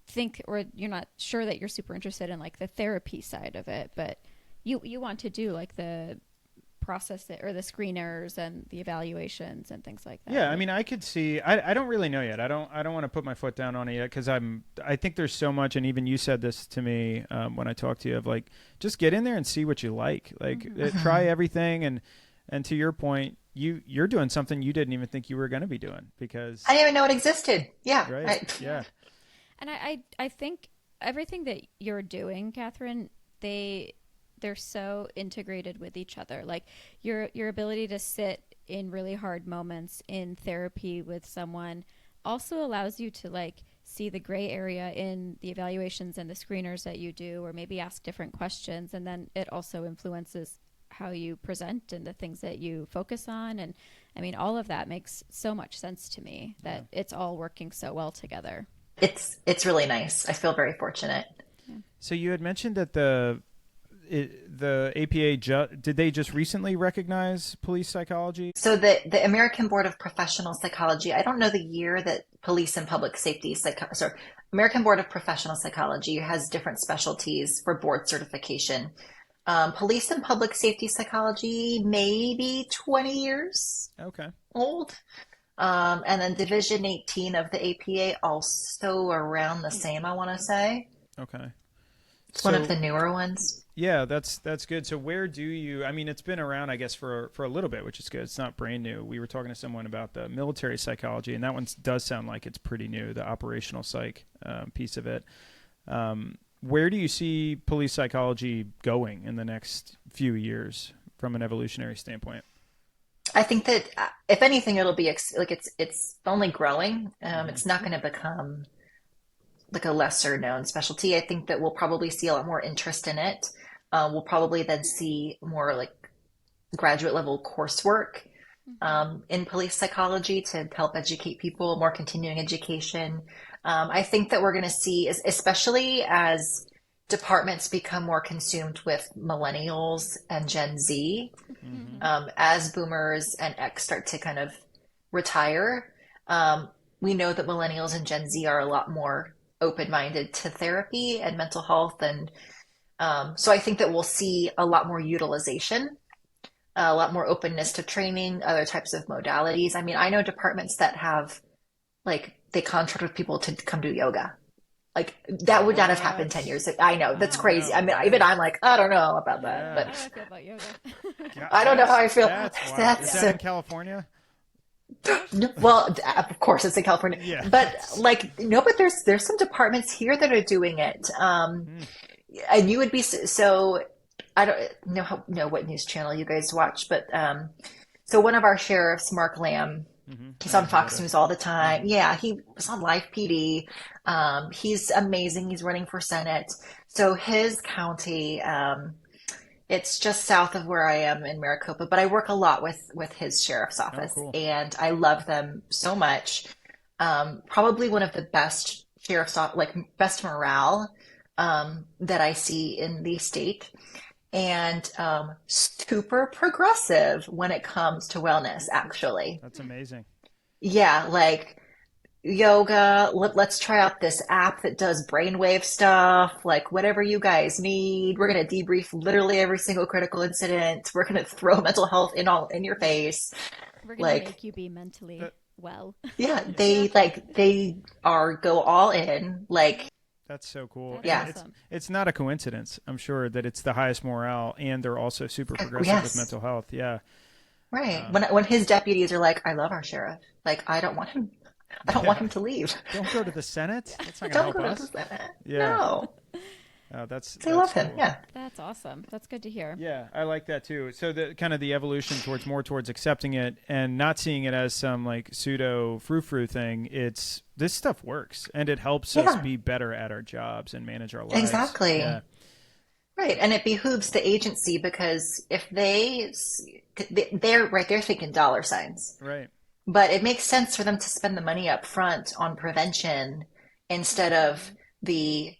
think, or you're not sure that you're super interested in like the therapy side of it, but you want to do like the process or the screeners and the evaluations and things like that. Yeah. Right? I mean, I could see, I don't really know yet. I don't want to put my foot down on it yet. Cause I think there's so much. And even you said this to me when I talked to you of like, just get in there and see what you like, try everything. And to your point, you're doing something you didn't even think you were going to be doing because I didn't even know it existed. Yeah. Right. Yeah. And I think everything that you're doing, Catherine, they're so integrated with each other. Like your ability to sit in really hard moments in therapy with someone also allows you to like see the gray area in the evaluations and the screeners that you do, or maybe ask different questions. And then it also influences how you present and the things that you focus on. And I mean, all of that makes so much sense to me that it's all working so well together. It's really nice. I feel very fortunate. Yeah. So you had mentioned that the APA, did they just recently recognize police psychology? So the American Board of Professional Psychology, I don't know the year that police and public safety, American Board of Professional Psychology has different specialties for board certification. Police and public safety psychology, maybe 20 years old. And then Division 18 of the APA, also around the same, I want to say. Okay. It's one of the newer ones. Yeah, that's good. So where do you, I mean, it's been around, I guess, for a little bit, which is good. It's not brand new. We were talking to someone about the military psychology, and that one does sound like it's pretty new, the operational psych piece of it. Where do you see police psychology going in the next few years from an evolutionary standpoint? I think that if anything, it'll be it's only growing. It's not going to become like a lesser known specialty. I think that we'll probably see a lot more interest in it. We'll probably then see more like graduate level coursework in police psychology to help educate people, more continuing education. I think that we're going to see, especially as departments become more consumed with millennials and Gen Z, as boomers and X start to kind of retire. We know that millennials and Gen Z are a lot more open-minded to therapy and mental health. And so I think that we'll see a lot more utilization, a lot more openness to training, other types of modalities. I mean, I know departments that have, like, they contract with people to come do yoga. Like, that would not have happened 10 years ago. I know, that's crazy. I mean, even I'm like, I don't know about that. But I don't feel about yoga. I don't know how I feel. Is that in California? Well, of course it's in California, but like, no, but there's some departments here that are doing it. And you would be, so I don't know what news channel you guys watch, but, so one of our sheriffs, Mark Lamb, he's on Fox News all the time. Yeah. He was on Live PD. He's amazing. He's running for Senate. So his county, it's just south of where I am in Maricopa, but I work a lot with his sheriff's office, and I love them so much. Probably one of the best best morale that I see in the state, and super progressive when it comes to wellness, actually. That's amazing. Yeah, like yoga, let's try out this app that does brainwave stuff, like whatever you guys need. We're going to debrief literally every single critical incident. We're going to throw mental health in your face. We're going to make you be mentally well. Yeah, they go all in, like. That's so cool. That's awesome. It's not a coincidence, I'm sure, that it's the highest morale, and they're also super progressive with mental health. Yeah. Right. When his deputies are like, I love our sheriff. Like, I don't want him to leave. Don't go to the Senate. That's not going to help us. To the Senate. Yeah. No. They love him. Cool. Yeah. That's awesome. That's good to hear. Yeah, I like that too. So the kind of the evolution towards accepting it and not seeing it as some like pseudo frou-frou thing. It's this stuff works, and it helps us be better at our jobs and manage our lives. Exactly. Yeah. Right, and it behooves the agency, because if they're thinking dollar signs. Right. But it makes sense for them to spend the money up front on prevention instead of the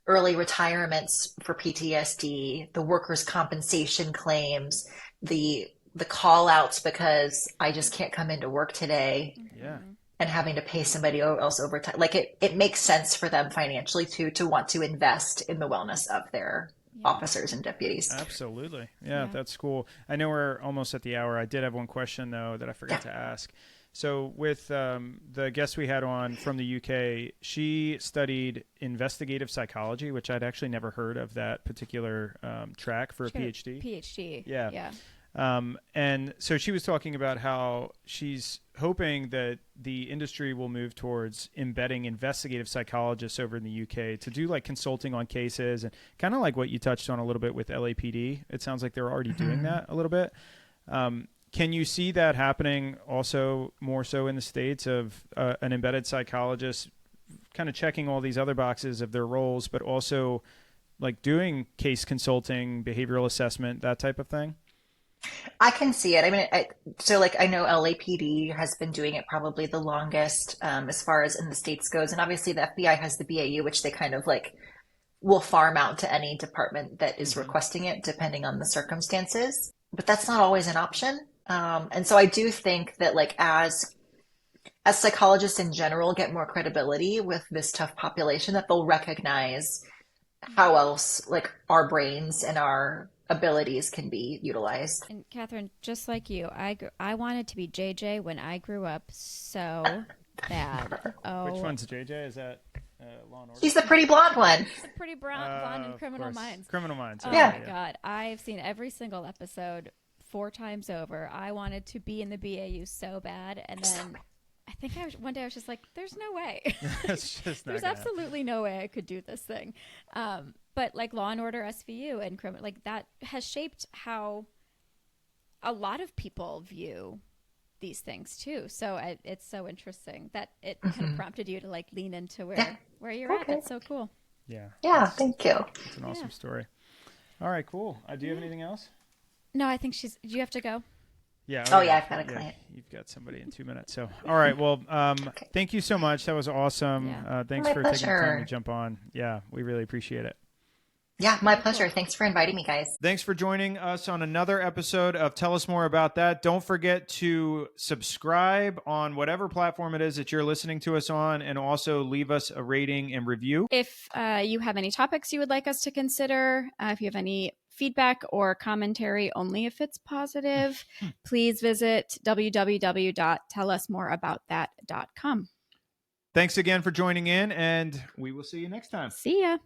early retirements for PTSD, the workers' compensation claims, the call outs because I just can't come into work today. Yeah. And having to pay somebody else overtime. Like it makes sense for them financially to want to invest in the wellness of their officers and deputies. Absolutely. Yeah, that's cool. I know we're almost at the hour. I did have one question though that I forgot to ask. So with the guest we had on from the UK, she studied investigative psychology, which I'd actually never heard of that particular track for a PhD. PhD. Yeah. And so she was talking about how she's hoping that the industry will move towards embedding investigative psychologists over in the UK to do like consulting on cases, and kind of like what you touched on a little bit with LAPD. It sounds like they're already doing that a little bit. Can you see that happening also more so in the States, of an embedded psychologist kind of checking all these other boxes of their roles, but also like doing case consulting, behavioral assessment, that type of thing? I can see it. I mean, so like I know LAPD has been doing it probably the longest as far as in the States goes. And obviously the FBI has the BAU, which they kind of like will farm out to any department that is requesting it, depending on the circumstances. But that's not always an option. And so I do think that like as psychologists in general get more credibility with this tough population, that they'll recognize how else like our brains and our abilities can be utilized. And Catherine, just like you, I wanted to be JJ when I grew up so bad. Oh, Which one's JJ? Is that Law and Order? He's the pretty blonde one. he's the pretty blonde in Criminal Minds. Criminal Minds. Oh Yeah. my God, I've seen every single episode 4 times over. I wanted to be in the BAU so bad, and then I think one day I was just like, "There's no way. It's just not There's gonna absolutely no way I could do this thing." But like Law and Order SVU and criminal, like that has shaped how a lot of people view these things too. So it's so interesting that it kind of prompted you to like lean into where you're at. That's so cool. Yeah. Yeah, thank you. It's an awesome story. All right, cool. Do you have anything else? No, I think do you have to go? Yeah. Oh, yeah, I've got a client. You've got somebody in 2 minutes. So, all right. Well, thank you so much. That was awesome. Yeah. Thanks My for taking the time pleasure. to jump on. Yeah, we really appreciate it. Yeah, my pleasure. Thanks for inviting me, guys. Thanks for joining us on another episode of Tell Us More About That. Don't forget to subscribe on whatever platform it is that you're listening to us on, and also leave us a rating and review. If you have any topics you would like us to consider, if you have any feedback or commentary, only if it's positive, please visit www.tellusmoreaboutthat.com. Thanks again for joining in, and we will see you next time. See ya.